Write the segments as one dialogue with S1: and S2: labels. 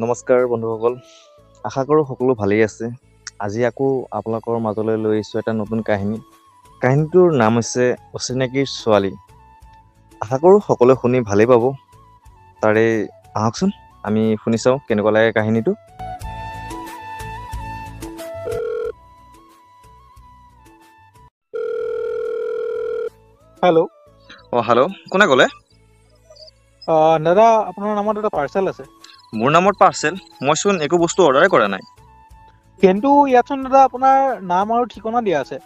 S1: নমস্কাৰ বন্ধুসকল, আশা কৰোঁ সকলো ভালেই আছে। আজি আকৌ আপোনালোকৰ মাজলৈ লৈ আহিছোঁ এটা নতুন কাহিনী। কাহিনীটোৰ নাম হৈছে অচিনাকিৰ ছোৱালী। আশা কৰোঁ সকলোৱে শুনি ভালেই পাব। তাৰে আহকচোন আমি শুনি চাওঁ কেনেকুৱা লাগে কাহিনীটো।
S2: হেল্ল'।
S1: হেল্ল', কোনে ক'লে?
S2: দাদা, আপোনাৰ নামত এটা পাৰ্চেল আছে।
S1: মোৰ নামত পাৰ্চেল? মইচোন একো বস্তু অৰ্ডাৰে কৰা নাই।
S2: কিন্তু ইয়াতচোন দাদা আপোনাৰ নাম আৰু ঠিকনা দিয়া আছে।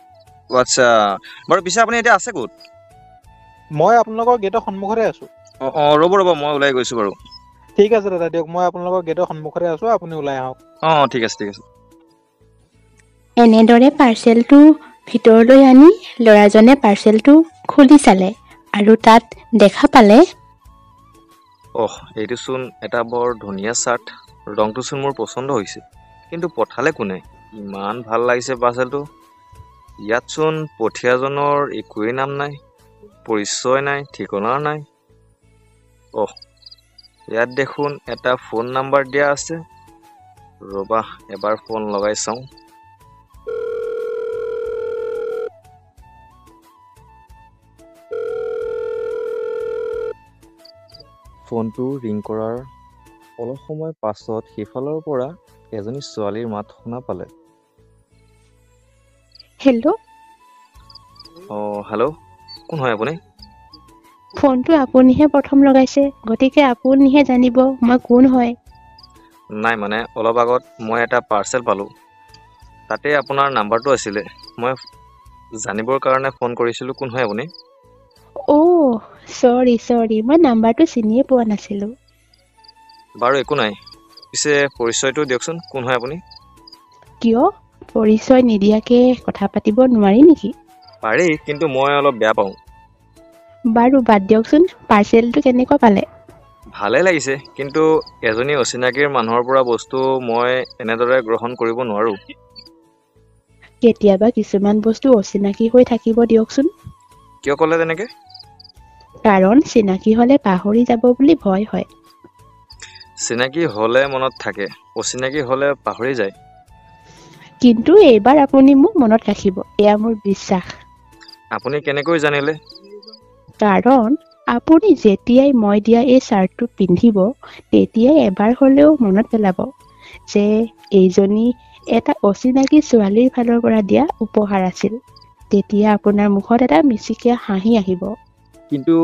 S1: আচ্ছা, বাৰু পিছে আপুনি এতিয়া আছে ক'ত?
S2: মই আপোনালোকৰ গেটৰ সন্মুখতে আছোঁ।
S1: ৰ'ব মই ওলাই গৈছোঁ বাৰু।
S2: ঠিক আছে দাদা, দিয়ক। মই আপোনালোকৰ গেটৰ সন্মুখতে আছোঁ, আপুনি ওলাই আহক।
S1: ঠিক আছে।
S3: এনেদৰে পাৰ্চেলটো ভিতৰলৈ আনি ল'ৰাজনে পাৰ্চেলটো খুলি চালে আৰু তাত দেখা পালে
S1: এইটোচোন এটা বৰ ধুনীয়া চাৰ্ট। ৰংটোচোন মোৰ পচন্দ হৈছে, কিন্তু পঠালে কোনে? ইমান ভাল লাগিছে পাৰ্চেলটো। ইয়াতচোন পঠিয়াজনৰ একোৱেই নাম নাই, পৰিচয় নাই, ঠিকনা নাই। ইয়াত দেখোন এটা ফোন নাম্বাৰ দিয়া আছে। ৰ'বা, এবাৰ ফোন লগাই চাওঁ। ফোনটো ৰিং কৰাৰ অলপ সময় পাছত সিফালৰ পৰা এজনী ছোৱালীৰ মাত শুনা পালে।
S3: হেল্ল'।
S1: হেল্ল', কোন হয় আপুনি?
S3: ফোনটো আপুনিহে প্ৰথম লগাইছে, গতিকে আপুনিহে জানিব মই কোন হয়।
S1: নাই মানে অলপ আগত মই এটা পাৰ্চেল পালোঁ, তাতে আপোনাৰ নাম্বাৰটো আছিলে। মই জানিবৰ কাৰণে ফোন কৰিছিলোঁ, কোন হয় আপুনি?
S3: চৰি, মই নাম্বাৰটো চিনিয়ে পোৱা নাছিলোঁ।
S1: বাৰু একো নাই, পিছে পৰিচয়টো দিয়কচোন, কোন হয় আপুনি?
S3: কিয়? পৰিচয় নিদিয়াকে কথা পাতিব নোৱাৰি নেকি?
S1: পাৰি, কিন্তু মই অলপ বেয়া পাওঁ।
S3: বাৰু বাদ দিয়কচোন, পাৰ্চেলটো কেনেকুৱা পালে?
S1: ভালে লাগিছে, কিন্তু এজনী অচিনাকিৰ মানুহৰ পৰা বস্তু মই এনেদৰে গ্ৰহণ কৰিব নোৱাৰোঁ।
S3: কেতিয়াবা কিছুমান বস্তু অচিনাকি হৈ থাকিব দিয়কচোন।
S1: কিয় ক'লে তেনেকে?
S3: কাৰণ চিনাকি হ'লে পাহৰি যাব বুলি ভয় হয়।
S1: চিনাকি হ'লে মনত থাকে, অচিনাকি হ'লে পাহৰি যায়।
S3: কিন্তু এইবাৰ আপুনি মোক মনত ৰাখিব, এয়া মোৰ বিশ্বাস।
S1: আপুনি কেনেকৈ জানিলে?
S3: কাৰণ আপুনি যেতিয়াই মই দিয়া এই শ্বাৰ্টটো পিন্ধিব, তেতিয়াই এবাৰ হ'লেও মনত পেলাব যে এইজনী এটা অচিনাকি ছোৱালীৰ ফালৰ পৰা দিয়া উপহাৰ আছিল। তেতিয়া আপোনাৰ মুখত এটা মিচিকীয়া হাঁহি আহিব।
S1: কিন্তু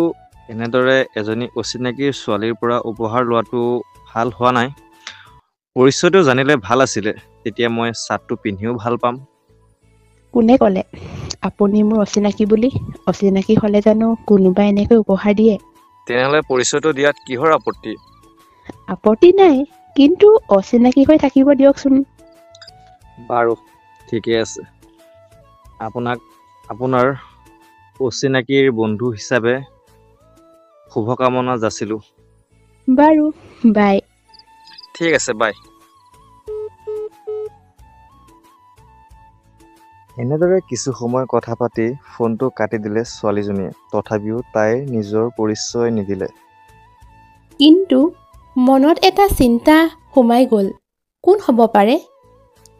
S1: এনেদৰে এজনী অচিনাকি ছোৱালীৰ পৰা উপহাৰ লোৱাটো ভাল হোৱা নাই। পৰিচয়টো জানিলে ভাল আছিলে, তেতিয়া মই শ্বাৰ্টটো পিন্ধিও ভাল পাম।
S3: কোনে ক'লে আপুনি মোৰ অচিনাকি বুলি? অচিনাকি হ'লে জানো কোনোবাই এনেকৈ উপহাৰ দিয়ে?
S1: তেনেহ'লে পৰিচয়টো দিয়াত কিহৰ আপত্তি?
S3: আপত্তি নাই, কিন্তু অচিনাকি হৈ থাকিব দিয়কচোন।
S1: বাৰু ঠিকেই আছে, আপোনাক আপোনাৰ অচিনাকিৰ বন্ধু হিচাপে শুভকামনা যাচিলোঁ।
S3: বাৰু, বাই।
S1: ঠিক আছে, বাই। এনেদৰে কিছু সময় কথা পাতি ফোনটো কাটি দিলে ছোৱালীজনীয়ে। তথাপিও তাই নিজৰ পৰিচয় নিদিলে।
S3: কিন্তু মনত এটা চিন্তা সোমাই গ'ল। কোন হ'ব পাৰে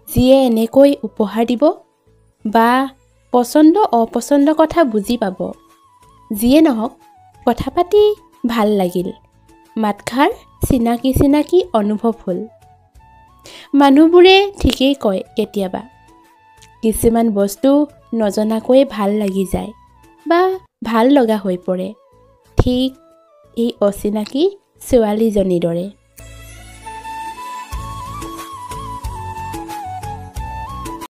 S3: যিয়ে এনেকৈ উপহাৰ দিব বা পচন্দ অপচন্দ কথা বুজি পাব? যিয়ে নহওক, কথা পাতি ভাল লাগিল। মাতষাৰ চিনাকি অনুভৱ হ'ল। মানুহবোৰে ঠিকেই কয়, কেতিয়াবা কিছুমান বস্তু নজনাকৈয়ে ভাল লাগি যায় বা ভাল লগা হৈ পৰে, ঠিক এই অচিনাকি ছোৱালীজনীৰ দৰে।